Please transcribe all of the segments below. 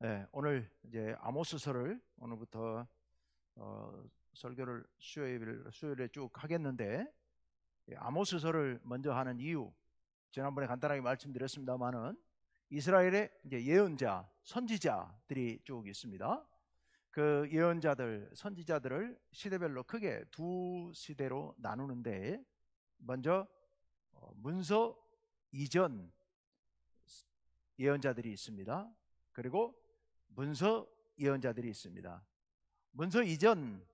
네, 오늘 이제 아모스서를 오늘부터 설교를 수요일에 쭉 하겠는데, 아모스서를 먼저 하는 이유, 지난번에 간단하게 말씀드렸습니다만은 이스라엘의 이제 예언자, 선지자들이 쭉 있습니다. 그 예언자들, 선지자들을 시대별로 크게 두 시대로 나누는데, 먼저 문서 이전 예언자들이 있습니다. 그리고 문서 예언자들이 있습니다. 문서 이전,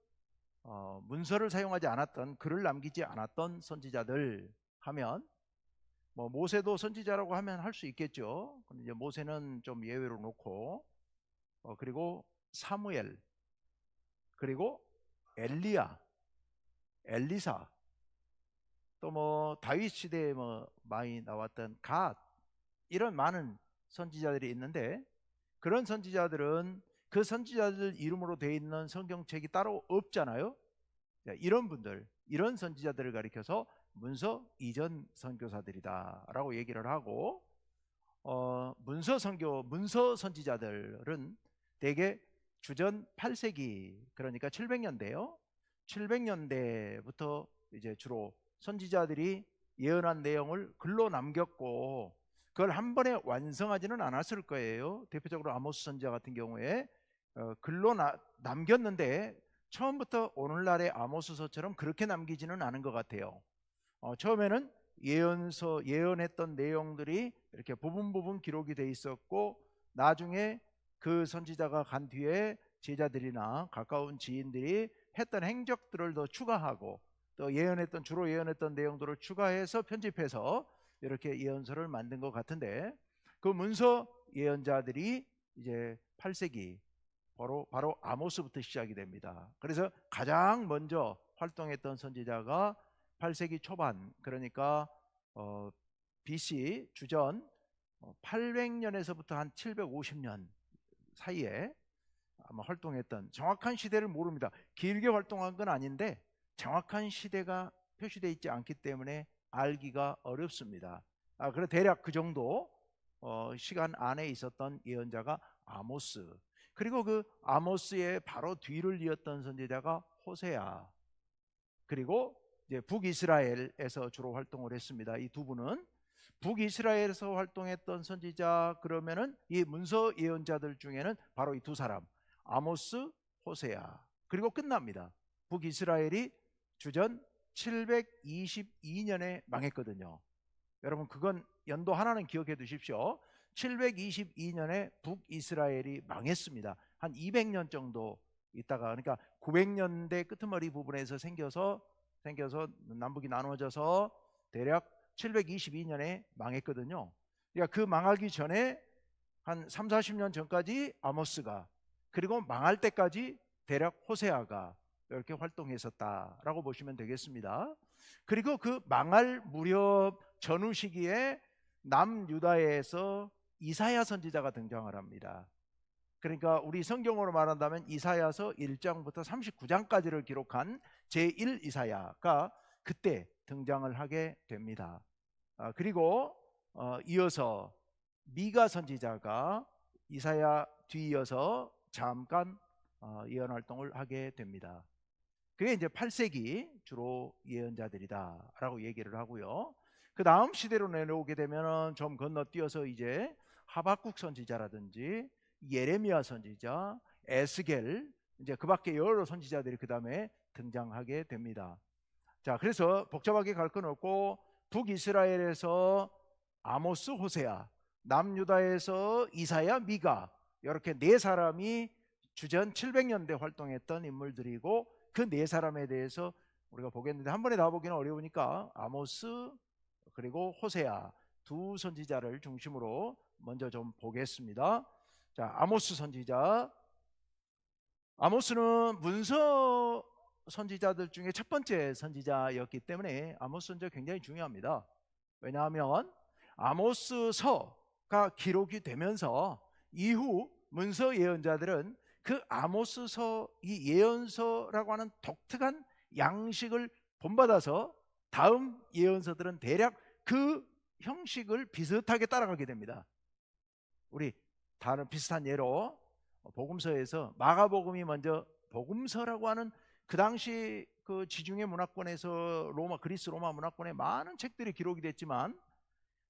문서를 사용하지 않았던, 글을 남기지 않았던 선지자들 하면, 뭐 모세도 선지자라고 하면 할 수 있겠죠. 근데 이제 모세는 좀 예외로 놓고, 그리고 사무엘, 그리고 엘리야, 엘리사, 또 뭐 다윗 시대에 뭐 많이 나왔던 갓, 이런 많은 선지자들이 있는데, 그런 선지자들은 그 선지자들 이름으로 되어 있는 성경책이 따로 없잖아요. 이런 분들, 이런 선지자들을 가리켜서 문서 이전 선교사들이다라고 얘기를 하고, 문서 선지자들은 대개 주전 8세기, 그러니까 700년대요. 700년대부터 이제 주로 선지자들이 예언한 내용을 글로 남겼고, 그걸 한 번에 완성하지는 않았을 거예요. 대표적으로 아모스 선지자 같은 경우에 글로 남겼는데 처음부터 오늘날의 아모스서처럼 그렇게 남기지는 않은 것 같아요. 처음에는 예언했던 내용들이 이렇게 부분 기록이 돼 있었고, 나중에 그 선지자가 간 뒤에 제자들이나 가까운 지인들이 했던 행적들을 더 추가하고, 또 주로 예언했던 내용들을 추가해서 편집해서 이렇게 예언서를 만든 것 같은데, 그 문서 예언자들이 이제 8세기 바로 아모스부터 시작이 됩니다. 그래서 가장 먼저 활동했던 선지자가 8세기 초반, 그러니까 BC 주전 800년에서부터 한 750년 사이에 아마 활동했던, 정확한 시대를 모릅니다. 길게 활동한 건 아닌데 정확한 시대가 표시되어 있지 않기 때문에 알기가 어렵습니다. 그래 대략 그 정도 시간 안에 있었던 예언자가 아모스, 그리고 그 아모스의 바로 뒤를 이었던 선지자가 호세아, 그리고 이제 북이스라엘에서 주로 활동을 했습니다. 이 두 분은 북이스라엘에서 활동했던 선지자, 그러면은 이 문서 예언자들 중에는 바로 이 두 사람, 아모스, 호세아, 그리고 끝납니다. 북이스라엘이 주전 722년에 망했거든요. 여러분 그건 연도 하나는 기억해 두십시오. 722년에 북이스라엘이 망했습니다. 한 200년 정도 있다가, 그러니까 900년대 끄트머리 부분에서 생겨서 남북이 나눠져서 대략 722년에 망했거든요. 그러니까 그 망하기 전에 한 3, 40년 전까지 아모스가, 그리고 망할 때까지 대략 호세아가 이렇게 활동했었다라고 보시면 되겠습니다. 그리고 그 망할 무렵 전후 시기에 남유다에서 이사야 선지자가 등장을 합니다. 그러니까 우리 성경으로 말한다면 이사야서 1장부터 39장까지를 기록한 제1 이사야가 그때 등장을 하게 됩니다. 그리고 이어서 미가 선지자가 이사야 뒤이어서 잠깐 예언 활동을 하게 됩니다. 그게 이제 8세기 주로 예언자들이다라고 얘기를 하고요. 그 다음 시대로 내려오게 되면 좀 건너뛰어서 이제 하박국 선지자라든지 예레미야 선지자, 에스겔, 이제 그 밖에 여러 선지자들이 그 다음에 등장하게 됩니다. 자, 그래서 복잡하게 갈 건 없고, 북이스라엘에서 아모스, 호세아, 남유다에서 이사야, 미가, 이렇게 네 사람이 주전 700년대 활동했던 인물들이고, 그 네 사람에 대해서 우리가 보겠는데 한 번에 다 보기는 어려우니까 아모스 그리고 호세아 두 선지자를 중심으로 먼저 좀 보겠습니다. 자, 아모스 선지자. 아모스는 문서 선지자들 중에 첫 번째 선지자였기 때문에 아모스 선지자 굉장히 중요합니다. 왜냐하면 아모스서가 기록이 되면서 이후 문서 예언자들은 그 아모스서, 이 예언서라고 하는 독특한 양식을 본받아서 다음 예언서들은 대략 그 형식을 비슷하게 따라가게 됩니다. 우리 다른 비슷한 예로 복음서에서 마가복음이 먼저 복음서라고 하는 그 당시 그 지중해 문화권에서 그리스 로마 문화권에 많은 책들이 기록이 됐지만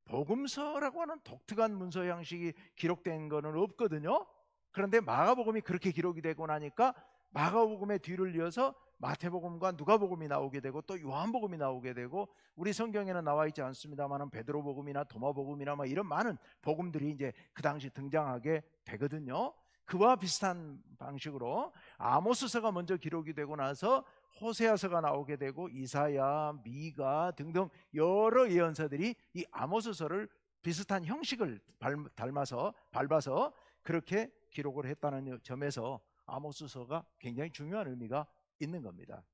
복음서라고 하는 독특한 문서 형식이 기록된 거는 없거든요. 그런데 마가복음이 그렇게 기록이 되고 나니까 마가복음의 뒤를 이어서 마태복음과 누가복음이 나오게 되고 또 요한복음이 나오게 되고 우리 성경에는 나와 있지 않습니다만 베드로복음이나 도마복음이나 이런 많은 복음들이 이제 그 당시 등장하게 되거든요. 그와 비슷한 방식으로 아모스서가 먼저 기록이 되고 나서 호세아서가 나오게 되고 이사야, 미가 등등 여러 예언서들이 이 아모스서를 비슷한 형식을 밟아서 그렇게 기록을 했다는 점에서 아모스서가 굉장히 중요한 의미가 있는 겁니다.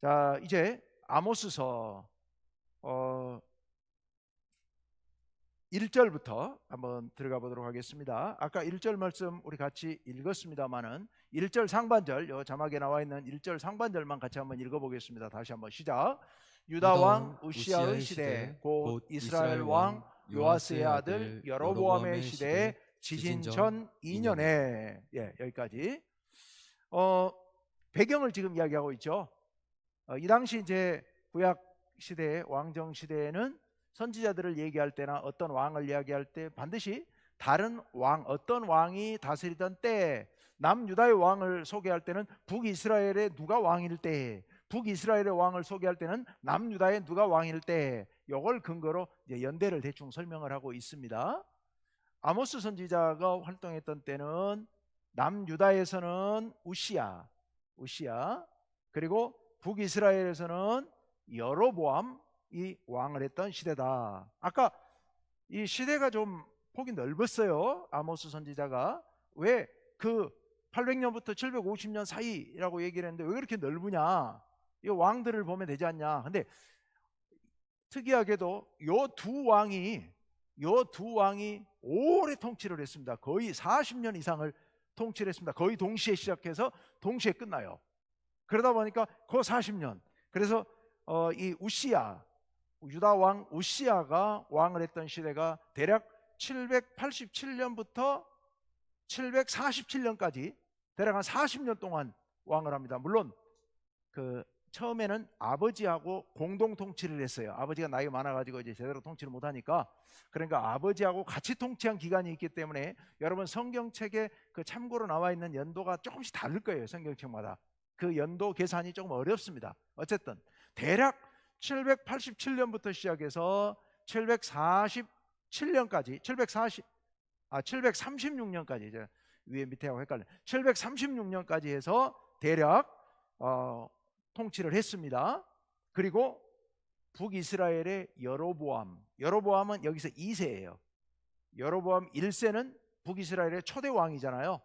자, 이제 아모스서 1절부터 한번 들어가 보도록 하겠습니다. 아까 1절 말씀 우리 같이 읽었습니다만은 1절 상반절, 요 자막에 나와 있는 1절 상반절만 같이 한번 읽어보겠습니다. 다시 한번 시작. 유다 왕 우시야의 시대 곧 이스라엘 왕 요아스의 아들 여로보암의 시대에 지진 전 2년에 여기까지 배경을 지금 이야기하고 있죠. 이 당시 이제 구약 시대 왕정 시대에는 선지자들을 얘기할 때나 어떤 왕을 이야기할 때 반드시 다른 왕, 어떤 왕이 다스리던 때 남유다의 왕을 소개할 때는 북이스라엘의 누가 왕일 때, 북이스라엘의 왕을 소개할 때는 남유다의 누가 왕일 때, 이걸 근거로 이제 연대를 대충 설명을 하고 있습니다. 아모스 선지자가 활동했던 때는 남유다에서는 우시야, 그리고 북이스라엘에서는 여로보암 이 왕을 했던 시대다. 아까 이 시대가 좀 폭이 넓었어요. 아모스 선지자가 왜 그 800년부터 750년 사이라고 얘기를 했는데 왜 그렇게 넓으냐? 이 왕들을 보면 되지 않냐? 근데 특이하게도 요 두 왕이 오래 통치를 했습니다. 거의 40년 이상을 통치를 했습니다. 거의 동시에 시작해서 동시에 끝나요. 그러다 보니까 그 40년, 그래서 이 유다 왕 우시야가 왕을 했던 시대가 대략 787년부터 747년까지 대략 한 40년 동안 왕을 합니다. 물론 그 처음에는 아버지하고 공동 통치를 했어요. 아버지가 나이가 많아가지고 이제 제대로 통치를 못하니까, 그러니까 아버지하고 같이 통치한 기간이 있기 때문에 여러분 성경책에 그 참고로 나와 있는 연도가 조금씩 다를 거예요. 성경책마다 그 연도 계산이 조금 어렵습니다. 어쨌든 대략 787년부터 시작해서 747년까지 736년까지 이제 위에 밑에하고 헷갈려. 736년까지 해서 대략 통치를 했습니다. 그리고 북이스라엘의 여로보암은 여기서 2세예요. 여로보암 1세는 북이스라엘의 초대 왕이잖아요.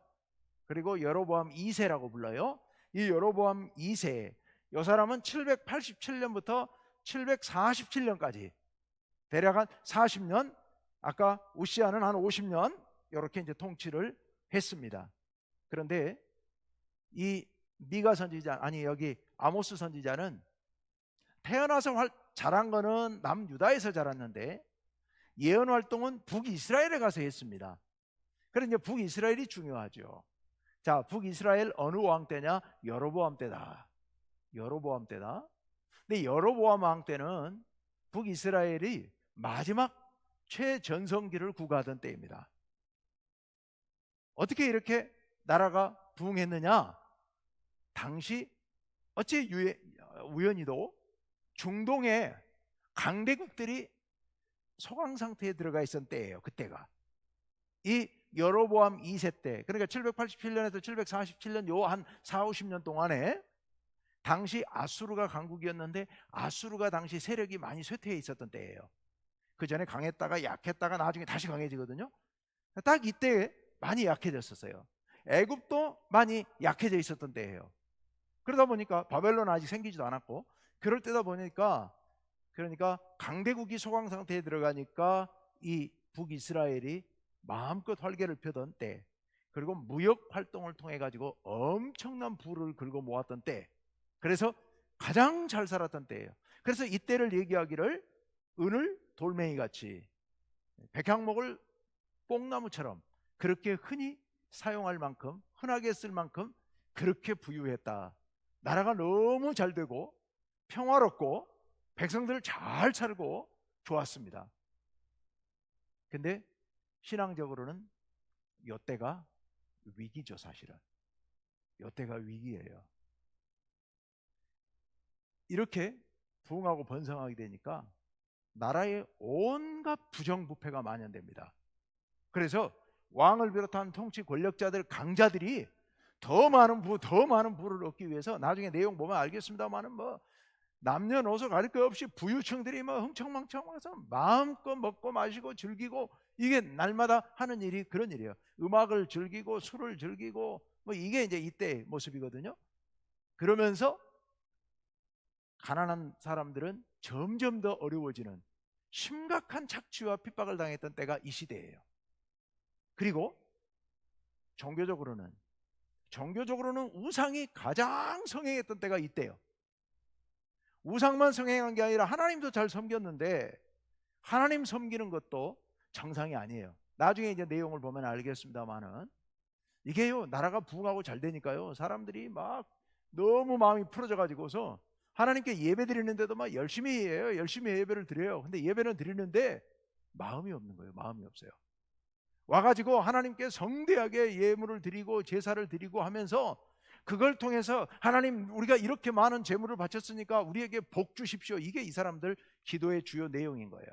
그리고 여로보암 2세라고 불러요. 이 여로보암 2세, 이 사람은 787년부터 747년까지 대략 한 40년, 아까 우시야는 한 50년 이렇게 이제 통치를 했습니다. 그런데 이 미가 선지자, 여기 아모스 선지자는 태어나서 자란 거는 남유다에서 자랐는데 예언 활동은 북이스라엘에 가서 했습니다. 그래서 이제 북이스라엘이 중요하죠. 자, 북이스라엘 어느 왕 때냐? 여로보암 때다. 근데 여로보암 왕 때는 북이스라엘이 마지막 최전성기를 구가하던 때입니다. 어떻게 이렇게 나라가 부흥했느냐? 당시 어찌 우연히도 중동에 강대국들이 소강 상태에 들어가 있었던 때예요. 그때가 이 여로보암 2세 때, 그러니까 787년에서 747년 요 한 4, 50년 동안에 당시 아수르가 강국이었는데 아수르가 당시 세력이 많이 쇠퇴해 있었던 때예요. 그 전에 강했다가 약했다가 나중에 다시 강해지거든요. 딱 이때 많이 약해졌었어요. 애굽도 많이 약해져 있었던 때예요. 그러다 보니까 바벨론은 아직 생기지도 않았고, 그럴 때다 보니까 그러니까 강대국이 소강 상태에 들어가니까 이 북이스라엘이 마음껏 활개를 펴던 때, 그리고 무역 활동을 통해 가지고 엄청난 부를 긁어 모았던 때, 그래서 가장 잘 살았던 때예요. 그래서 이때를 얘기하기를 은을 돌멩이 같이 백향목을 뽕나무처럼 그렇게 흔히 사용할 만큼, 흔하게 쓸 만큼 그렇게 부유했다. 나라가 너무 잘 되고 평화롭고 백성들 잘 살고 좋았습니다. 근데 신앙적으로는 이때가 위기죠. 사실은 이때가 위기예요. 이렇게 부흥하고 번성하게 되니까 나라에 온갖 부정부패가 만연됩니다. 그래서 왕을 비롯한 통치 권력자들, 강자들이 더 많은 부를 얻기 위해서, 나중에 내용 보면 알겠습니다만은 뭐 남녀노소 가릴 것 없이 부유층들이 뭐 흥청망청 와서 마음껏 먹고 마시고 즐기고, 이게 날마다 하는 일이 그런 일이에요. 음악을 즐기고 술을 즐기고 뭐 이게 이제 이때의 모습이거든요. 그러면서 가난한 사람들은 점점 더 어려워지는 심각한 착취와 핍박을 당했던 때가 이 시대예요. 그리고 종교적으로는 우상이 가장 성행했던 때가 이때예요. 우상만 성행한 게 아니라 하나님도 잘 섬겼는데, 하나님 섬기는 것도 정상이 아니에요. 나중에 이제 내용을 보면 알겠습니다만은, 이게요, 나라가 부흥하고 잘 되니까요, 사람들이 막 너무 마음이 풀어져 가지고서 하나님께 예배 드리는데도 막 열심히 해요. 열심히 예배를 드려요. 근데 예배는 드리는데 마음이 없는 거예요. 마음이 없어요. 와가지고 하나님께 성대하게 예물을 드리고 제사를 드리고 하면서, 그걸 통해서 하나님, 우리가 이렇게 많은 재물을 바쳤으니까 우리에게 복 주십시오. 이게 이 사람들 기도의 주요 내용인 거예요.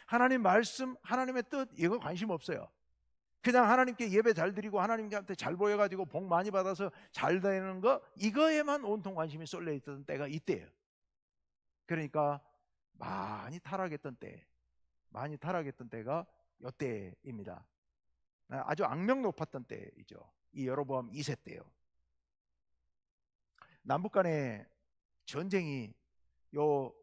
하나님 말씀, 하나님의 뜻, 이거 관심 없어요. 그냥 하나님께 예배 잘 드리고 하나님한테 잘 보여가지고 복 많이 받아서 잘 되는 거, 이거에만 온통 관심이 쏠려 있던 때가 이때예요. 그러니까 많이 타락했던 때가 이때입니다. 아주 악명 높았던 때이죠. 이 여로보암 2세 때요. 남북 간의 전쟁이 요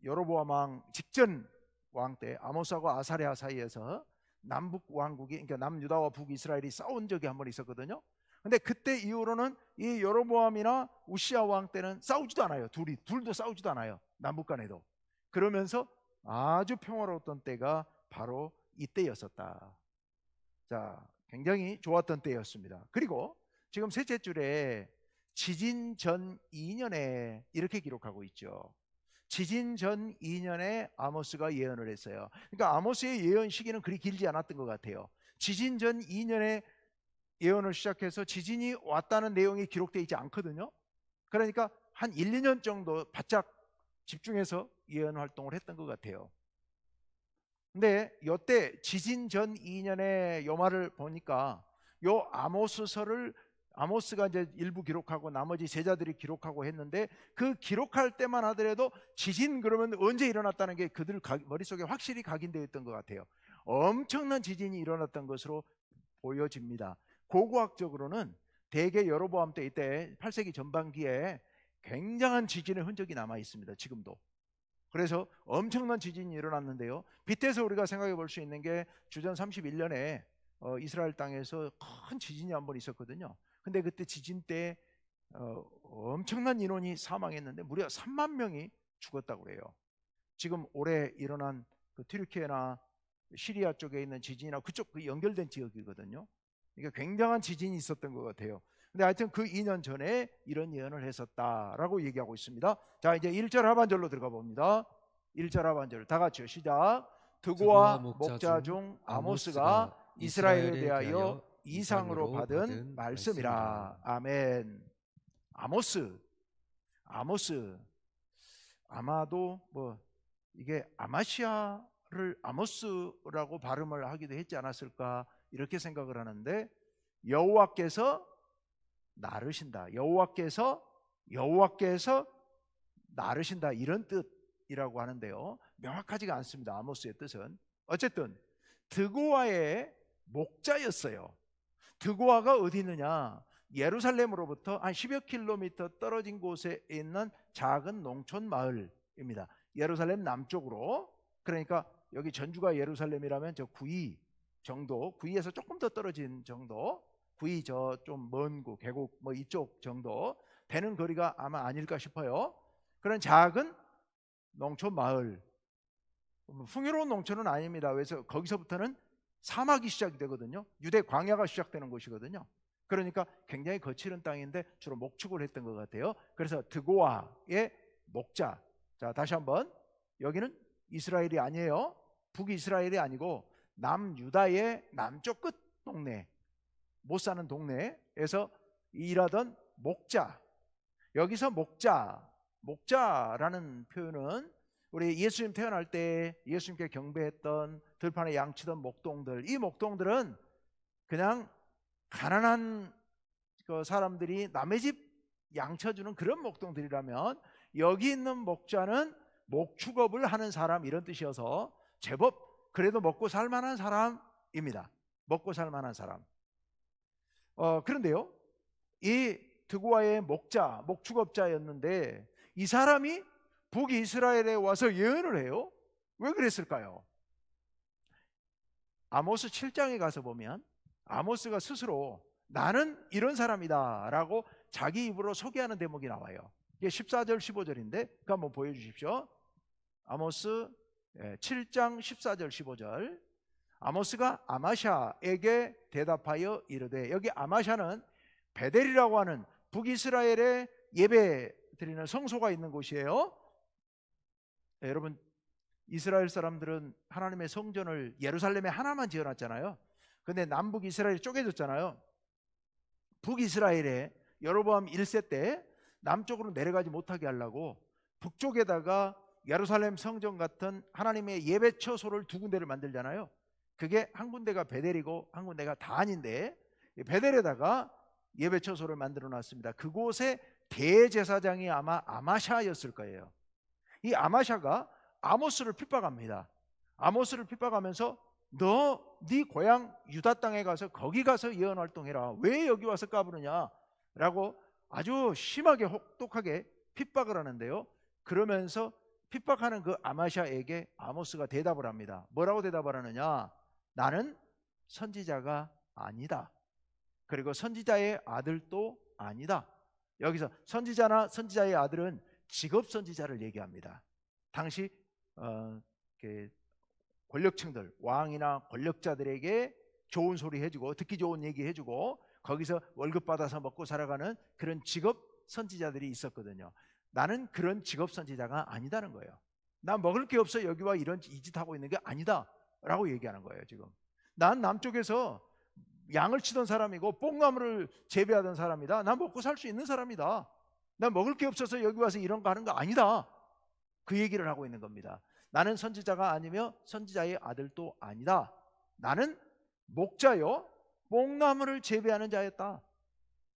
여로보암 왕 직전 왕 때, 아모스하고 아사랴 사이에서 남북 왕국이, 그러니까 남유다와 북이스라엘이 싸운 적이 한 번 있었거든요. 근데 그때 이후로는 이 여로보암이나 우시아 왕 때는 싸우지도 않아요. 둘도 싸우지도 않아요. 남북 간에도. 그러면서 아주 평화로웠던 때가 바로 이때였었다. 자, 굉장히 좋았던 때였습니다. 그리고 지금 셋째 줄에 지진 전 2년에 이렇게 기록하고 있죠. 지진 전 2년에 아모스가 예언을 했어요. 그러니까 아모스의 예언 시기는 그리 길지 않았던 것 같아요. 지진 전 2년에 예언을 시작해서 지진이 왔다는 내용이 기록되어 있지 않거든요. 그러니까 한 1, 2년 정도 바짝 집중해서 예언 활동을 했던 것 같아요. 근데 이때 지진 전 2년의 요 말을 보니까, 요 아모스서를 아모스가 이제 일부 기록하고 나머지 제자들이 기록하고 했는데, 그 기록할 때만 하더라도 지진 그러면 언제 일어났다는 게 그들 머릿속에 확실히 각인되어 있던 것 같아요. 엄청난 지진이 일어났던 것으로 보여집니다. 고고학적으로는 대개 여로보암 때, 이때 8세기 전반기에 굉장한 지진의 흔적이 남아 있습니다. 지금도. 그래서 엄청난 지진이 일어났는데요, 빗대서 우리가 생각해 볼 수 있는 게 주전 31년에 이스라엘 땅에서 큰 지진이 한번 있었거든요. 근데 그때 지진 때 엄청난 인원이 사망했는데 무려 3만 명이 죽었다고 해요. 지금 올해 일어난 그 튀르키예나 시리아 쪽에 있는 지진이나 그쪽 그 연결된 지역이거든요. 그러니까 굉장한 지진이 있었던 것 같아요. 근데 하여튼 그 2년 전에 이런 예언을 했었다라고 얘기하고 있습니다. 자, 이제 1절 하반절로 들어가 봅니다. 1절 하반절 다 같이요. 시작. 드고와 목자 중 아모스가 이스라엘에 대하여 이상으로 받은 말씀이라. 아멘. 아모스 아마도 뭐 이게 아마시아를 아모스라고 발음을 하기도 했지 않았을까, 이렇게 생각을 하는데, 여호와께서 나르신다, 여호와께서 나르신다, 이런 뜻이라고 하는데요, 명확하지가 않습니다. 아모스의 뜻은. 어쨌든 드고아의 목자였어요. 드고아가 어디 있느냐, 예루살렘으로부터 한 10여 킬로미터 떨어진 곳에 있는 작은 농촌 마을입니다. 예루살렘 남쪽으로. 그러니까 여기 전주가 예루살렘이라면 저 구이 정도, 구이에서 조금 더 떨어진 정도, 구이 저 좀 먼 곳, 계곡 뭐 이쪽 정도 되는 거리가 아마 아닐까 싶어요. 그런 작은 농촌 마을. 풍요로운 농촌은 아닙니다. 그래서 거기서부터는 사막이 시작이 되거든요. 유대 광야가 시작되는 곳이거든요. 그러니까 굉장히 거칠은 땅인데 주로 목축을 했던 것 같아요. 그래서 드고아의 목자. 자, 다시 한번, 여기는 이스라엘이 아니에요. 북이스라엘이 아니고 남유다의 남쪽 끝 동네, 못 사는 동네에서 일하던 목자. 여기서 목자라는 표현은 우리 예수님 태어날 때 예수님께 경배했던 들판에 양치던 목동들, 이 목동들은 그냥 가난한 그 사람들이 남의 집 양쳐주는 그런 목동들이라면, 여기 있는 목자는 목축업을 하는 사람, 이런 뜻이어서 제법 그래도 먹고 살만한 사람입니다. 먹고 살만한 사람. 그런데요, 이 드고아의 목자, 목축업자였는데 이 사람이 북이스라엘에 와서 예언을 해요. 왜 그랬을까요? 아모스 7장에 가서 보면 아모스가 스스로 나는 이런 사람이다 라고 자기 입으로 소개하는 대목이 나와요. 이게 14절 15절인데 그 한번 보여주십시오. 아모스 7장 14절 15절. 아모스가 아마샤에게 대답하여 이르되, 여기 아마샤는 베델이라고 하는 북이스라엘에 예배 드리는 성소가 있는 곳이에요. 여러분, 이스라엘 사람들은 하나님의 성전을 예루살렘에 하나만 지어놨잖아요. 근데 남북 이스라엘이 쪼개졌잖아요. 북이스라엘에 여로보암 1세 때 남쪽으로 내려가지 못하게 하려고 북쪽에다가 예루살렘 성전 같은 하나님의 예배처소를 두 군데를 만들잖아요. 그게 한 군데가 베델이고 한 군데가 단인데, 베델에다가 예배처소를 만들어 놨습니다. 그곳에 대제사장이 아마 아마샤였을 거예요. 이 아마샤가 아모스를 핍박합니다. 아모스를 핍박하면서 네 고향 유다 땅에 가서 거기 가서 예언 활동해라. 왜 여기 와서 까부느냐 라고 아주 심하게 혹독하게 핍박을 하는데요. 그러면서 핍박하는 그 아마샤에게 아모스가 대답을 합니다. 뭐라고 대답을 하느냐? 나는 선지자가 아니다. 그리고 선지자의 아들도 아니다. 여기서 선지자나 선지자의 아들은 직업 선지자를 얘기합니다. 당시 권력층들, 왕이나 권력자들에게 좋은 소리 해주고 듣기 좋은 얘기 해주고 거기서 월급 받아서 먹고 살아가는 그런 직업 선지자들이 있었거든요. 나는 그런 직업 선지자가 아니다는 거예요. 나 먹을 게 없어 여기와 이런 이 짓 하고 있는 게 아니다 라고 얘기하는 거예요. 지금 난 남쪽에서 양을 치던 사람이고 뽕나무를 재배하던 사람이다. 난 먹고 살 수 있는 사람이다. 난 먹을 게 없어서 여기 와서 이런 거 하는 거 아니다. 그 얘기를 하고 있는 겁니다. 나는 선지자가 아니며 선지자의 아들도 아니다. 나는 목자요 뽕나무를 재배하는 자였다.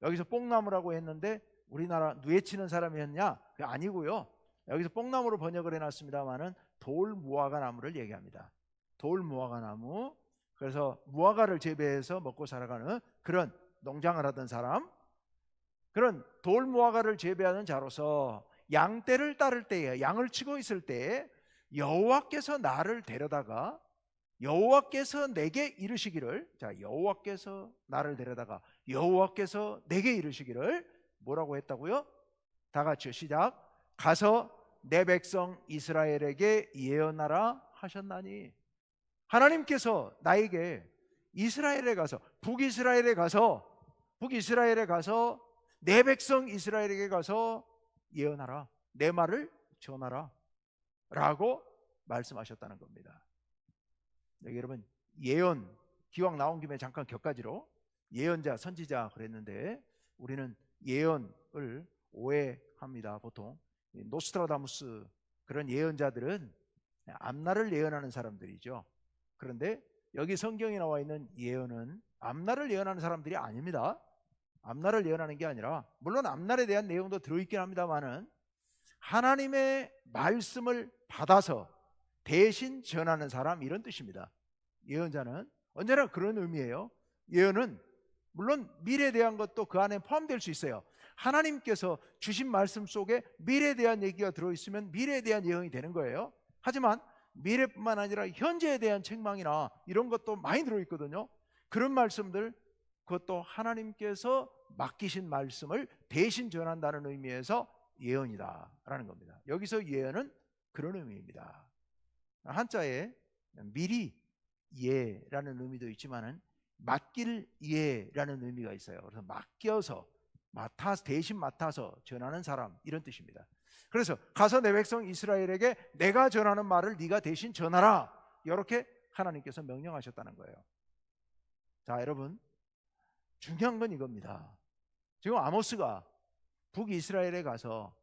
여기서 뽕나무라고 했는데 우리나라 누에 치는 사람이었냐? 그게 아니고요. 여기서 뽕나무로 번역을 해놨습니다만은 돌무화과 나무를 얘기합니다. 돌무화과 나무. 그래서 무화과를 재배해서 먹고 살아가는 그런 농장을 하던 사람, 그런 돌무화과를 재배하는 자로서 양떼를 따를 때에, 양을 치고 있을 때에 여호와께서 나를 데려다가 여호와께서 내게 이르시기를, 자, 여호와께서 나를 데려다가 여호와께서 내게 이르시기를 뭐라고 했다고요? 다 같이요, 시작. 가서 내 백성 이스라엘에게 예언하라 하셨나니. 하나님께서 나에게 이스라엘에 가서 북이스라엘에 가서 내 백성 이스라엘에게 가서 예언하라, 내 말을 전하라 라고 말씀하셨다는 겁니다. 여러분, 예언, 기왕 나온 김에 잠깐 격가지로 예언자, 선지자 그랬는데 우리는 예언을 오해합니다. 보통 노스트라다무스 그런 예언자들은 앞날을 예언하는 사람들이죠. 그런데 여기 성경에 나와 있는 예언은 앞날을 예언하는 사람들이 아닙니다. 앞날을 예언하는 게 아니라, 물론 앞날에 대한 내용도 들어있긴 합니다만은 하나님의 말씀을 받아서 대신 전하는 사람, 이런 뜻입니다. 예언자는 언제나 그런 의미예요. 예언은 물론 미래에 대한 것도 그 안에 포함될 수 있어요. 하나님께서 주신 말씀 속에 미래에 대한 얘기가 들어있으면 미래에 대한 예언이 되는 거예요. 하지만 미래뿐만 아니라 현재에 대한 책망이나 이런 것도 많이 들어있거든요. 그런 말씀들, 그것도 하나님께서 맡기신 말씀을 대신 전한다는 의미에서 예언이다 라는 겁니다. 여기서 예언은 그런 의미입니다. 한자에 미리, 예라는 의미도 있지만은 맡길 예라는 의미가 있어요. 그래서 맡겨서 대신 맡아서 전하는 사람, 이런 뜻입니다. 그래서 가서 내 백성 이스라엘에게 내가 전하는 말을 네가 대신 전하라, 이렇게 하나님께서 명령하셨다는 거예요. 자, 여러분, 중요한 건 이겁니다. 지금 아모스가 북이스라엘에 가서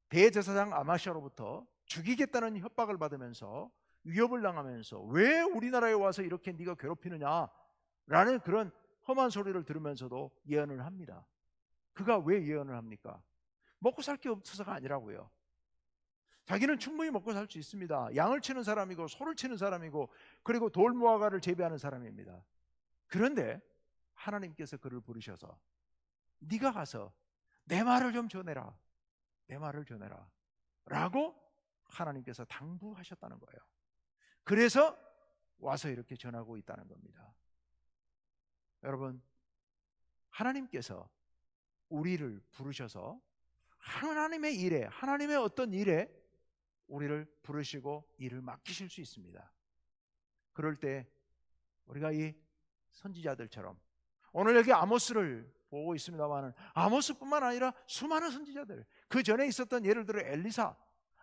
대제사장 아마시아로부터 죽이겠다는 협박을 받으면서 위협을 당하면서 왜 우리나라에 와서 이렇게 네가 괴롭히느냐 라는 그런 험한 소리를 들으면서도 예언을 합니다. 그가 왜 예언을 합니까? 먹고 살 게 없어서가 아니라고요. 자기는 충분히 먹고 살 수 있습니다. 양을 치는 사람이고 소를 치는 사람이고 그리고 돌무화과를 재배하는 사람입니다. 그런데 하나님께서 그를 부르셔서 네가 가서 내 말을 좀 전해라, 내 말을 전해라 라고 하나님께서 당부하셨다는 거예요. 그래서 와서 이렇게 전하고 있다는 겁니다. 여러분, 하나님께서 우리를 부르셔서 하나님의 일에, 하나님의 어떤 일에 우리를 부르시고 일을 맡기실 수 있습니다. 그럴 때 우리가 이 선지자들처럼, 오늘 여기 아모스를 보고 있습니다만 아모스뿐만 아니라 수많은 선지자들, 그 전에 있었던 예를 들어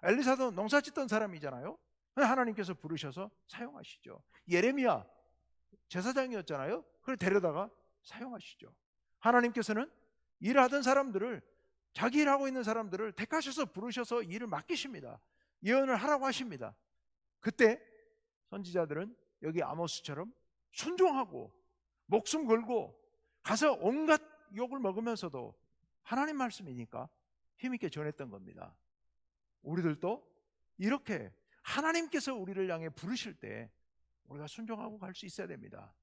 엘리사도 농사 짓던 사람이잖아요. 하나님께서 부르셔서 사용하시죠. 예레미야 제사장이었잖아요. 그걸 데려다가 사용하시죠. 하나님께서는 일하던 사람들을, 자기 일하고 있는 사람들을 택하셔서 부르셔서 일을 맡기십니다. 예언을 하라고 하십니다. 그때 선지자들은 여기 아모스처럼 순종하고 목숨 걸고 가서 온갖 욕을 먹으면서도 하나님 말씀이니까 힘있게 전했던 겁니다. 우리들도 이렇게 하나님께서 우리를 향해 부르실 때 우리가 순종하고 갈 수 있어야 됩니다.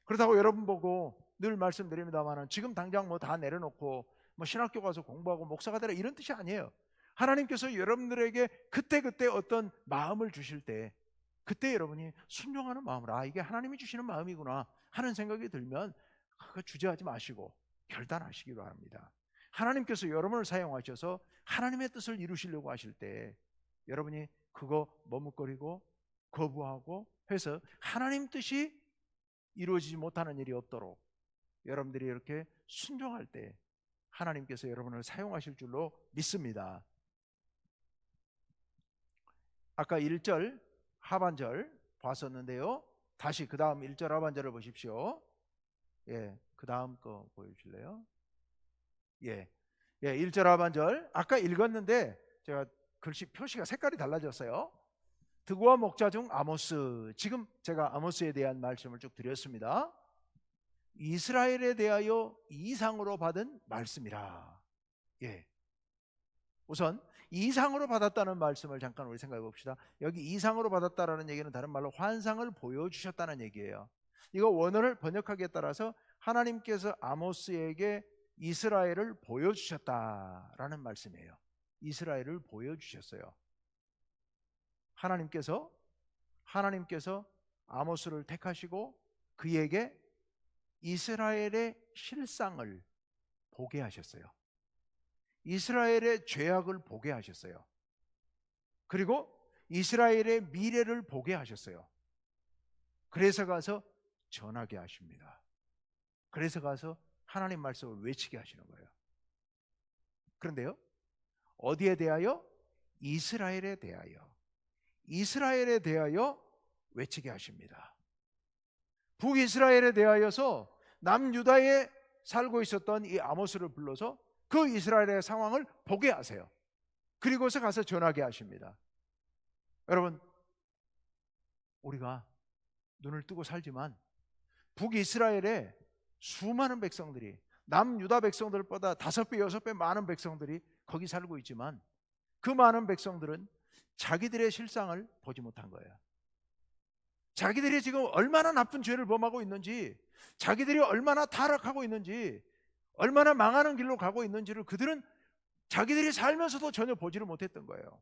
그렇다고 여러분 보고 늘 말씀드립니다만 지금 당장 뭐 다 내려놓고 뭐 신학교 가서 공부하고 목사가 되라, 이런 뜻이 아니에요. 하나님께서 여러분들에게 그때그때 어떤 마음을 주실 때 그때 여러분이 순종하는 마음으로, 아, 이게 하나님이 주시는 마음이구나 하는 생각이 들면 그거 주저하지 마시고 결단하시기 바랍니다. 하나님께서 여러분을 사용하셔서 하나님의 뜻을 이루시려고 하실 때 여러분이 그거 머뭇거리고 거부하고 해서 하나님 뜻이 이루어지지 못하는 일이 없도록 여러분들이 이렇게 순종할 때 하나님께서 여러분을 사용하실 줄로 믿습니다. 아까 1절 하반절 봤었는데요, 다시 그 다음 1절 하반절을 보십시오. 예, 그 다음 거 보여주실래요? 예, 1절 하반절 아까 읽었는데 제가 글씨 표시가 색깔이 달라졌어요. 드고와 목자 중 아모스, 지금 제가 아모스에 대한 말씀을 쭉 드렸습니다. 이스라엘에 대하여 이상으로 받은 말씀이라. 예, 우선 이상으로 받았다는 말씀을 잠깐 우리 생각해 봅시다. 여기 이상으로 받았다라는 얘기는 다른 말로 환상을 보여주셨다는 얘기예요. 이거 원어를 번역하기에 따라서 하나님께서 아모스에게 이스라엘을 보여주셨다라는 말씀이에요. 이스라엘을 보여주셨어요. 하나님께서 아모스를 택하시고 그에게 이스라엘의 실상을 보게 하셨어요. 이스라엘의 죄악을 보게 하셨어요. 그리고 이스라엘의 미래를 보게 하셨어요. 그래서 가서 전하게 하십니다. 그래서 가서 하나님 말씀을 외치게 하시는 거예요. 그런데요, 어디에 대하여? 이스라엘에 대하여 외치게 하십니다. 북이스라엘에 대하여서 남유다에 살고 있었던 이 아모스를 불러서 그 이스라엘의 상황을 보게 하세요. 그리고서 가서 전하게 하십니다. 여러분, 우리가 눈을 뜨고 살지만 북이스라엘에 수많은 백성들이, 남유다 백성들보다 5배, 6배 많은 백성들이 거기 살고 있지만 그 많은 백성들은 자기들의 실상을 보지 못한 거예요. 자기들이 지금 얼마나 나쁜 죄를 범하고 있는지, 자기들이 얼마나 타락하고 있는지, 얼마나 망하는 길로 가고 있는지를 그들은 자기들이 살면서도 전혀 보지를 못했던 거예요.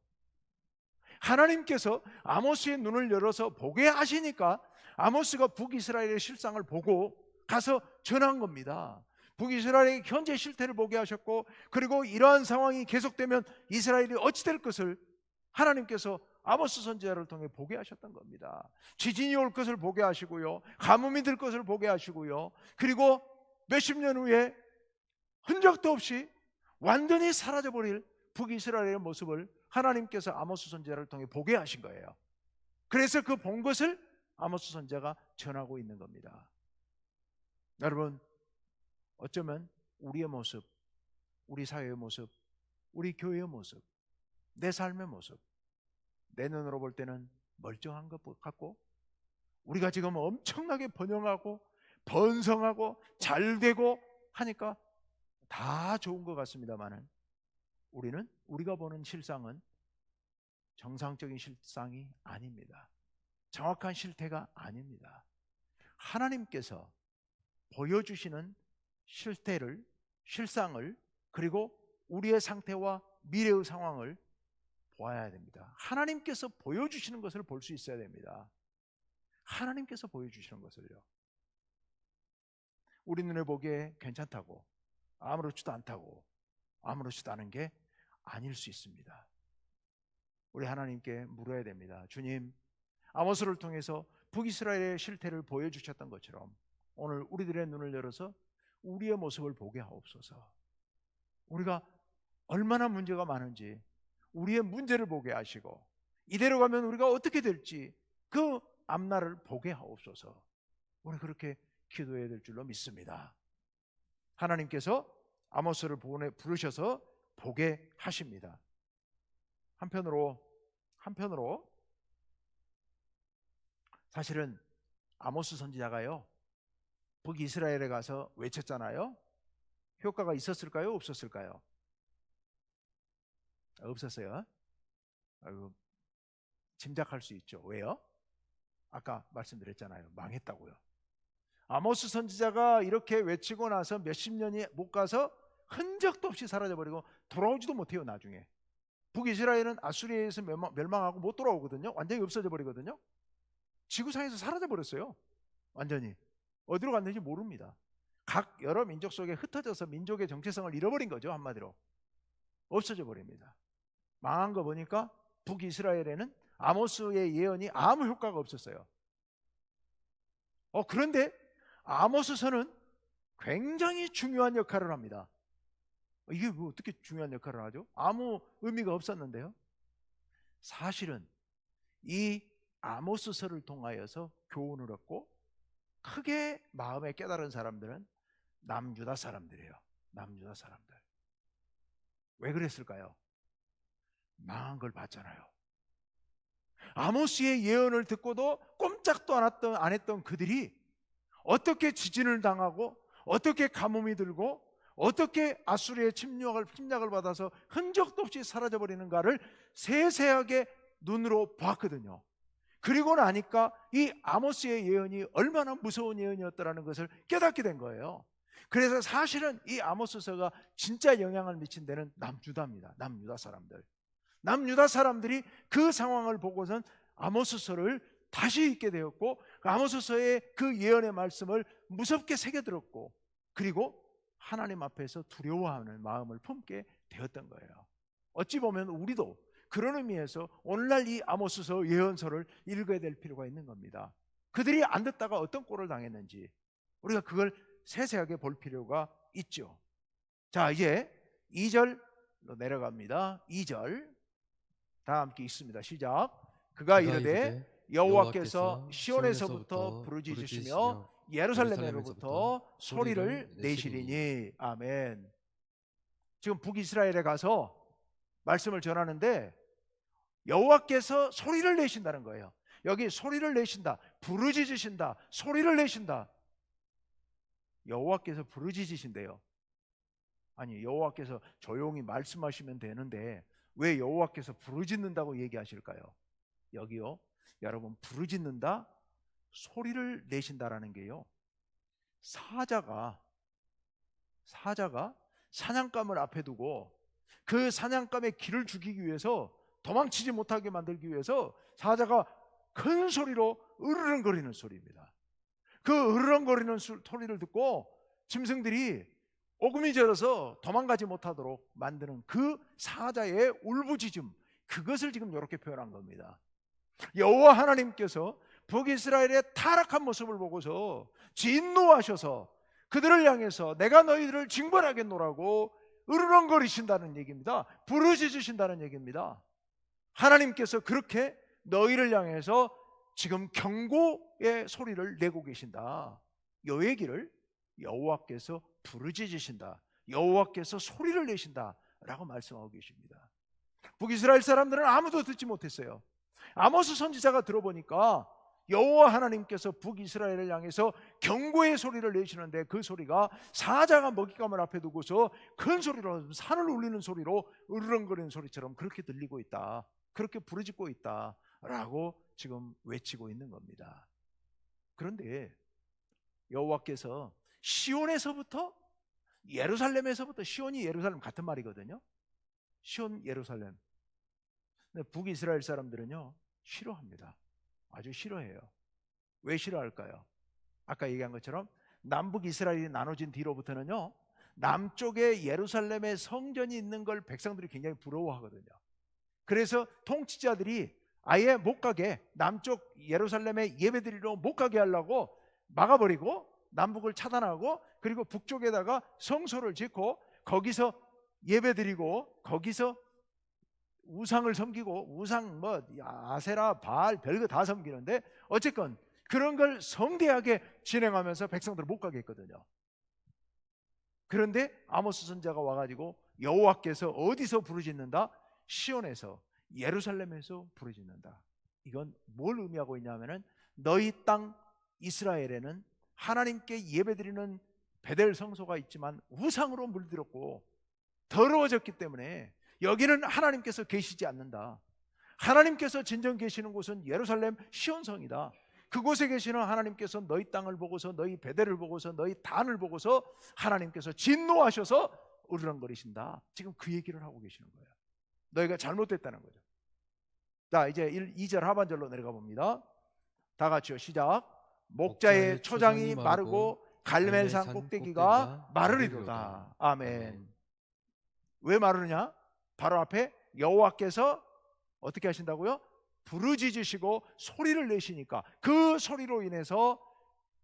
하나님께서 아모스의 눈을 열어서 보게 하시니까 아모스가 북이스라엘의 실상을 보고 가서 전한 겁니다. 북이스라엘의 현재 실태를 보게 하셨고, 그리고 이러한 상황이 계속되면 이스라엘이 어찌 될 것을 하나님께서 아모스 선지자를 통해 보게 하셨던 겁니다. 지진이 올 것을 보게 하시고요, 가뭄이 들 것을 보게 하시고요, 그리고 몇십 년 후에 흔적도 없이 완전히 사라져버릴 북이스라엘의 모습을 하나님께서 아모스 선지자를 통해 보게 하신 거예요. 그래서 그 본 것을 아모스 선지자가 전하고 있는 겁니다. 여러분, 어쩌면 우리의 모습, 우리 사회의 모습, 우리 교회의 모습, 내 삶의 모습, 내 눈으로 볼 때는 멀쩡한 것 같고, 우리가 지금 엄청나게 번영하고 번성하고 잘되고 하니까 다 좋은 것 같습니다만은, 우리가 보는 실상은 정상적인 실상이 아닙니다. 정확한 실태가 아닙니다. 하나님께서 보여주시는 실태를, 실상을, 그리고 우리의 상태와 미래의 상황을 보아야 됩니다. 하나님께서 보여주시는 것을 볼 수 있어야 됩니다. 하나님께서 보여주시는 것을요. 우리 눈에 보기에 괜찮다고, 아무렇지도 않다고, 아무렇지도 않은 게 아닐 수 있습니다. 우리 하나님께 물어야 됩니다. 주님, 아모스를 통해서 북이스라엘의 실태를 보여주셨던 것처럼 오늘 우리들의 눈을 열어서 우리의 모습을 보게 하옵소서. 우리가 얼마나 문제가 많은지 우리의 문제를 보게 하시고, 이대로 가면 우리가 어떻게 될지 그 앞날을 보게 하옵소서. 우리 그렇게 기도해야 될 줄로 믿습니다. 하나님께서 아모스를 부르셔서 보게 하십니다. 한편으로 사실은 아모스 선지자가요, 북이스라엘에 가서 외쳤잖아요. 효과가 있었을까요? 없었을까요? 없었어요. 짐작할 수 있죠. 왜요? 아까 말씀드렸잖아요. 망했다고요. 아모스 선지자가 이렇게 외치고 나서 몇십 년이 못 가서 흔적도 없이 사라져버리고 돌아오지도 못해요. 나중에 북이스라엘은 아수리에서 멸망하고 못 돌아오거든요. 완전히 없어져 버리거든요. 지구상에서 사라져 버렸어요. 완전히 어디로 갔는지 모릅니다. 각 여러 민족 속에 흩어져서 민족의 정체성을 잃어버린 거죠. 한마디로 없어져 버립니다. 망한 거 보니까 북이스라엘에는 아모스의 예언이 아무 효과가 없었어요. 그런데 아모스서는 굉장히 중요한 역할을 합니다. 이게 뭐 어떻게 중요한 역할을 하죠? 아무 의미가 없었는데요. 사실은 이 아모스서를 통하여서 교훈을 얻고 크게 마음에 깨달은 사람들은 남유다 사람들이에요. 남유다 사람들. 왜 그랬을까요? 망한 걸 봤잖아요. 아모스의 예언을 듣고도 꼼짝도 안 했던 그들이 어떻게 지진을 당하고, 어떻게 가뭄이 들고, 어떻게 아수리의 침략을 받아서 흔적도 없이 사라져버리는가를 세세하게 눈으로 봤거든요. 그리고 나니까 이 아모스의 예언이 얼마나 무서운 예언이었다는 것을 깨닫게 된 거예요. 그래서 사실은 이 아모스서가 진짜 영향을 미친 데는 남유다입니다. 남유다 사람들. 남유다 사람들이 그 상황을 보고선 아모스서를 다시 읽게 되었고, 아모스서의 그 예언의 말씀을 무섭게 새겨들었고, 그리고 하나님 앞에서 두려워하는 마음을 품게 되었던 거예요. 어찌 보면 우리도 그런 의미에서 오늘날 이 아모스서 예언서를 읽어야 될 필요가 있는 겁니다. 그들이 안 듣다가 어떤 꼴을 당했는지 우리가 그걸 세세하게 볼 필요가 있죠. 자, 이제 2절로 내려갑니다. 2절 다 함께 읽습니다. 시작. 그가 이르되 여호와께서 시온에서부터 부르짖으시며 예루살렘으로부터 소리를 내시리니. 아멘. 지금 북이스라엘에 가서 말씀을 전하는데 여호와께서 소리를 내신다는 거예요. 여기 소리를 내신다, 부르짖으신다, 소리를 내신다. 여호와께서 부르짖으신대요. 아니, 여호와께서 조용히 말씀하시면 되는데 왜 여호와께서 부르짖는다고 얘기하실까요? 여기요, 여러분, 부르짖는다, 소리를 내신다라는 게요, 사자가 사냥감을 앞에 두고 그 사냥감의 기를 죽이기 위해서, 도망치지 못하게 만들기 위해서 사자가 큰 소리로 으르렁거리는 소리입니다. 그 으르렁거리는 소리를 듣고 짐승들이 오금이 절어서 도망가지 못하도록 만드는 그 사자의 울부짖음, 그것을 지금 이렇게 표현한 겁니다. 여호와 하나님께서 북이스라엘의 타락한 모습을 보고서 진노하셔서 그들을 향해서 내가 너희들을 징벌하겠노라고 으르렁거리신다는 얘기입니다. 부르짖으신다는 얘기입니다. 하나님께서 그렇게 너희를 향해서 지금 경고의 소리를 내고 계신다. 요 얘기를 여호와께서 부르짖으신다, 여호와께서 소리를 내신다 라고 말씀하고 계십니다. 북이스라엘 사람들은 아무도 듣지 못했어요. 아모스 선지자가 들어보니까 여호와 하나님께서 북이스라엘을 향해서 경고의 소리를 내시는데 그 소리가 사자가 먹잇감을 앞에 두고서 큰 소리로 산을 울리는 소리로 으르렁거리는 소리처럼 그렇게 들리고 있다, 그렇게 부르짖고 있다 라고 지금 외치고 있는 겁니다. 그런데 여호와께서 시온에서부터 예루살렘에서부터, 시온이 예루살렘 같은 말이거든요. 시온 예루살렘. 근데 북이스라엘 사람들은요 싫어합니다. 아주 싫어해요. 왜 싫어할까요? 아까 얘기한 것처럼 남북 이스라엘이 나눠진 뒤로부터는요 남쪽에 예루살렘에 성전이 있는 걸 백성들이 굉장히 부러워하거든요. 그래서 통치자들이 아예 못 가게, 남쪽 예루살렘에 예배드리러 못 가게 하려고 막아버리고 남북을 차단하고, 그리고 북쪽에다가 성소를 짓고 거기서 예배드리고 거기서 우상을 섬기고, 우상 뭐 아세라 바알 별거 다 섬기는데 어쨌건 그런 걸 성대하게 진행하면서 백성들을 못 가게 했거든요. 그런데 아모스 선지자가 와가지고 여호와께서 어디서 부르짖는다? 시온에서, 예루살렘에서 부르짖는다. 이건 뭘 의미하고 있냐면은 너희 땅 이스라엘에는 하나님께 예배드리는 베델 성소가 있지만 우상으로 물들었고 더러워졌기 때문에 여기는 하나님께서 계시지 않는다. 하나님께서 진정 계시는 곳은 예루살렘 시온성이다. 그곳에 계시는 하나님께서 너희 땅을 보고서, 너희 베델을 보고서, 너희 단을 보고서 하나님께서 진노하셔서 으르렁거리신다. 지금 그 얘기를 하고 계시는 거예요. 너희가 잘못됐다는 거죠. 자, 이제 2절 하반절로 내려가 봅니다. 다 같이요, 시작. 목자의 초장이 마르고 갈멜산 꼭대기가 마르리로다. 아멘. 왜 마르느냐? 바로 앞에 여호와께서 어떻게 하신다고요? 부르짖으시고 소리를 내시니까 그 소리로 인해서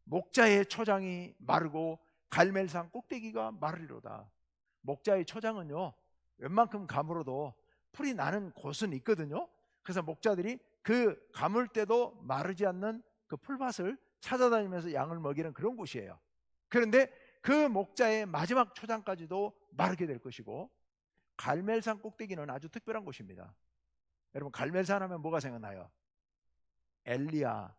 목자의 초장이 마르고 갈멜산 꼭대기가 마르리로다. 목자의 초장은요 웬만큼 가물어도 풀이 나는 곳은 있거든요. 그래서 목자들이 그 가물 때도 마르지 않는 그 풀밭을 찾아다니면서 양을 먹이는 그런 곳이에요. 그런데 그 목자의 마지막 초장까지도 마르게 될 것이고, 갈멜산 꼭대기는 아주 특별한 곳입니다. 여러분, 갈멜산 하면 뭐가 생각나요? 엘리야와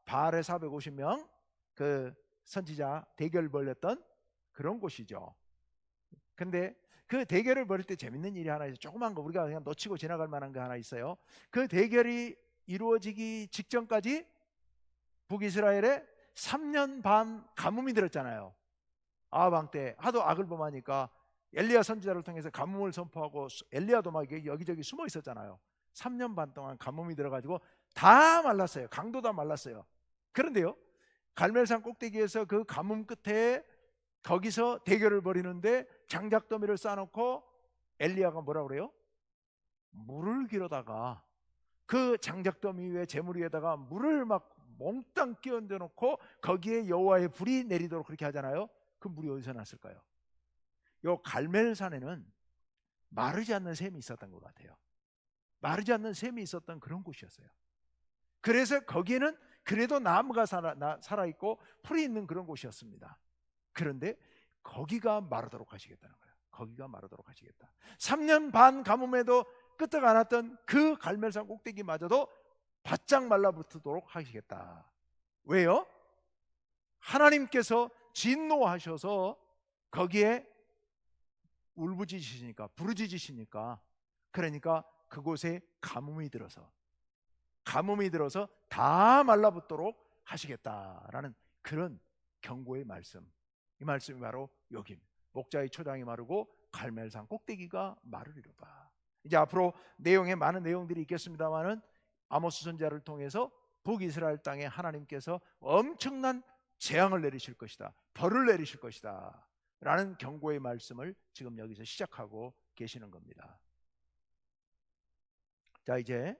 바알의 450명 그 선지자 대결 벌였던 그런 곳이죠. 근데 그 대결을 벌일 때 재밌는 일이 하나 있어요. 조그만 거 우리가 그냥 놓치고 지나갈 만한 거 하나 있어요. 그 대결이 이루어지기 직전까지 북이스라엘에 3년 반 가뭄이 들었잖아요. 아합 때 하도 악을 범하니까 엘리야 선지자를 통해서 가뭄을 선포하고 엘리야도 막 여기저기 숨어 있었잖아요. 3년 반 동안 가뭄이 들어가지고 다 말랐어요. 강도 다 말랐어요. 그런데요, 갈멜산 꼭대기에서 그 가뭄 끝에 거기서 대결을 벌이는데 장작더미를 쌓아놓고 엘리야가 뭐라 그래요? 물을 길어다가 그 장작더미 위에 재물 위에다가 물을 막 몽땅 끼얹어 놓고 거기에 여호와의 불이 내리도록 그렇게 하잖아요. 그 물이 어디서 났을까요? 요 갈멜산에는 마르지 않는 샘이 있었던 것 같아요. 마르지 않는 샘이 있었던 그런 곳이었어요. 그래서 거기에는 그래도 나무가 살아있고 풀이 있는 그런 곳이었습니다. 그런데 거기가 마르도록 하시겠다는 거예요. 거기가 마르도록 하시겠다. 3년 반 가뭄에도 끄떡 안 왔던 그 갈멜산 꼭대기마저도 바짝 말라붙도록 하시겠다. 왜요? 하나님께서 진노하셔서 거기에 울부짖으시니까, 부르짖으시니까, 그러니까 그곳에 가뭄이 들어서 다 말라붙도록 하시겠다라는 그런 경고의 말씀. 이 말씀이 바로 여기 목자의 초장이 마르고 갈멜산 꼭대기가 마르리로다. 이제 앞으로 내용에 많은 내용들이 있겠습니다만은 아모스 선지자를 통해서 북이스라엘 땅에 하나님께서 엄청난 재앙을 내리실 것이다, 벌을 내리실 것이다 라는 경고의 말씀을 지금 여기서 시작하고 계시는 겁니다. 자, 이제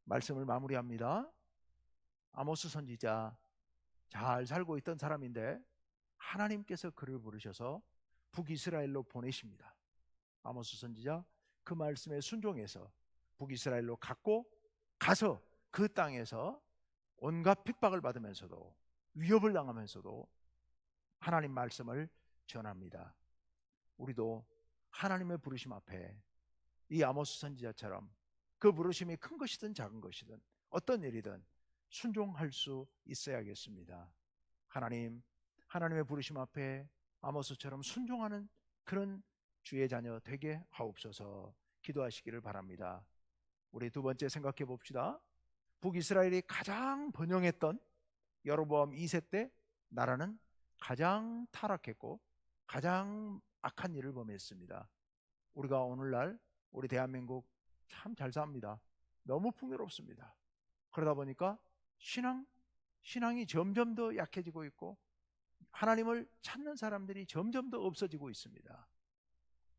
말씀을 마무리합니다. 아모스 선지자 잘 살고 있던 사람인데 하나님께서 그를 부르셔서 북이스라엘로 보내십니다. 아모스 선지자 그 말씀에 순종해서 북이스라엘로 가서 그 땅에서 온갖 핍박을 받으면서도 위협을 당하면서도 하나님 말씀을 전합니다. 우리도 하나님의 부르심 앞에 이 아모스 선지자처럼 그 부르심이 큰 것이든 작은 것이든 어떤 일이든 순종할 수 있어야겠습니다. 하나님의 부르심 앞에 아모스처럼 순종하는 그런 주의 자녀 되게 하옵소서. 기도하시기를 바랍니다. 우리 두 번째 생각해 봅시다. 북이스라엘이 가장 번영했던 여로보암 2세 때 나라는 가장 타락했고 가장 악한 일을 범했습니다. 우리가 오늘날 우리 대한민국 참 잘 삽니다. 너무 풍요롭습니다. 그러다 보니까 신앙이 점점 더 약해지고 있고 하나님을 찾는 사람들이 점점 더 없어지고 있습니다.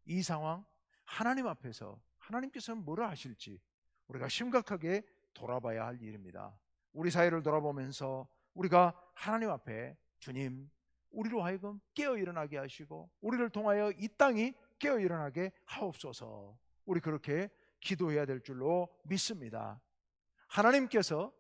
이 상황 하나님 앞에서 하나님께서는 뭐라 하실지 우리가 심각하게 돌아봐야 할 일입니다. 우리 사회를 돌아보면서 우리가 하나님 앞에 주님, 우리로 하여금 깨어 일어나게 하시고 우리를 통하여 이 땅이 깨어 일어나게 하옵소서. 우리 그렇게 기도해야 될 줄로 믿습니다. 하나님께서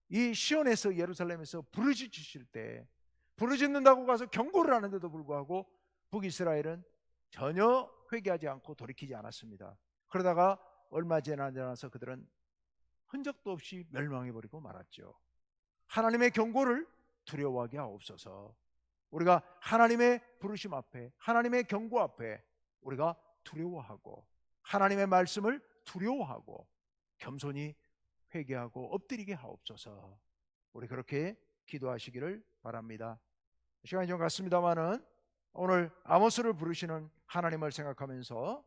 이 시온에서 예루살렘에서 부르짖으실 때 부르짖는다고 가서 경고를 하는데도 불구하고 북이스라엘은 전혀 회개하지 않고 돌이키지 않았습니다. 그러다가 얼마 지나서 그들은 흔적도 없이 멸망해버리고 말았죠. 하나님의 경고를 두려워하게 하옵소서. 우리가 하나님의 부르심 앞에 하나님의 경고 앞에 우리가 두려워하고 하나님의 말씀을 두려워하고 겸손히 회개하고 엎드리게 하옵소서. 우리 그렇게 기도하시기를 바랍니다. 시간이 좀 갔습니다마는 오늘 아모스를 부르시는 하나님을 생각하면서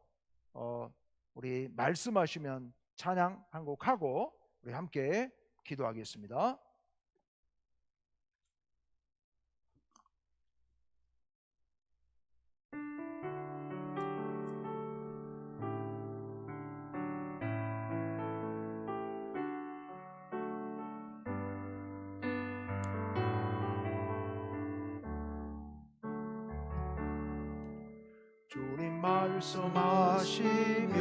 우리 말씀하시면 찬양 한 곡 하고 우리 함께 기도하겠습니다. 주님 말씀하시면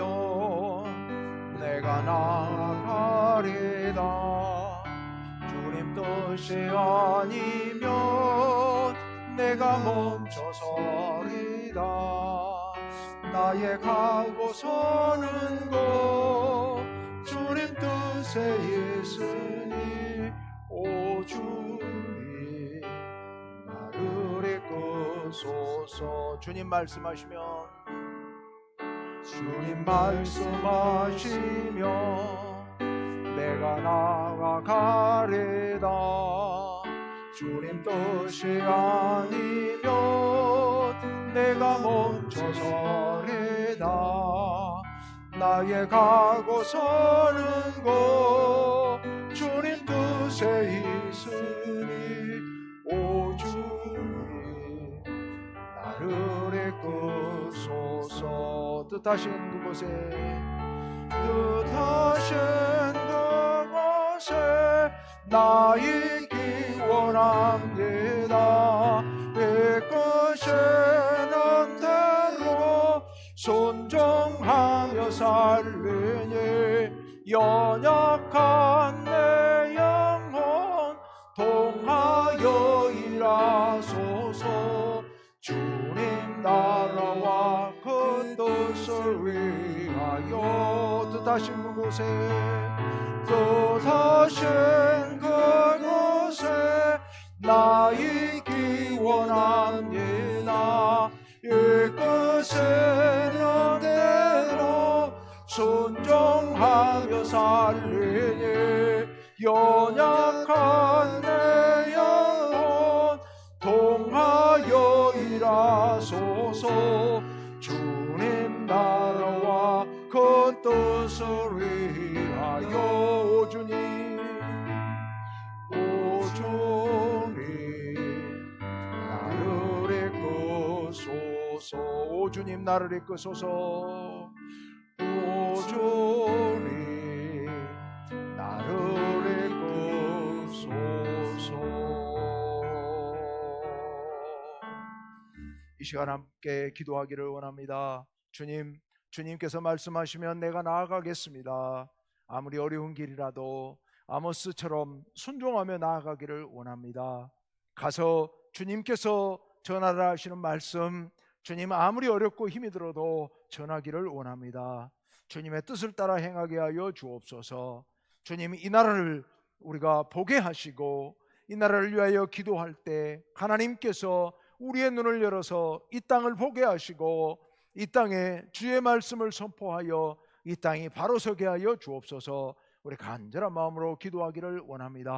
내가 나아가리다. 주님 뜻이 아니면 내가 멈춰서리다. 나의 가고 서는 곳 주님 뜻에 있으니 오 주님 나를 이끄소서. 주님 말씀하시면 내가 나아가리다. 주님 뜻이 아니면 내가 멈춰서리다. 나의 가고 서는 곳 주님 뜻에 있으니 오 주님 나를 이끄소서. 뜻하신 그곳에 나 있기 원합니다. 이끄시는 대로 순종하며 살리니 연약한 내 영혼 통하여 일하소서. 주님 나라와 그 뜻을 위하여 뜻하신 그곳에 나 있기 원합니다. 이끄시는 대로 순종하며 살리니 연약한 내 영혼 통하여 일하소서. 주님 나라와 그 뜻을 위하여 오 주님 나를 이끄소서. 오 주님 나를 이끄소서. 오 주님 시간 함께 기도하기를 원합니다. 주님, 주님께서 말씀하시면 내가 나아가겠습니다. 아무리 어려운 길이라도 아모스처럼 순종하며 나아가기를 원합니다. 가서 주님께서 전하라 하시는 말씀, 주님 아무리 어렵고 힘이 들어도 전하기를 원합니다. 주님의 뜻을 따라 행하게 하여 주옵소서. 주님, 이 나라를 우리가 보게 하시고 이 나라를 위하여 기도할 때 하나님께서 우리의 눈을 열어서 이 땅을 보게 하시고 이 땅에 주의 말씀을 선포하여 이 땅이 바로 서게 하여 주옵소서. 우리 간절한 마음으로 기도하기를 원합니다.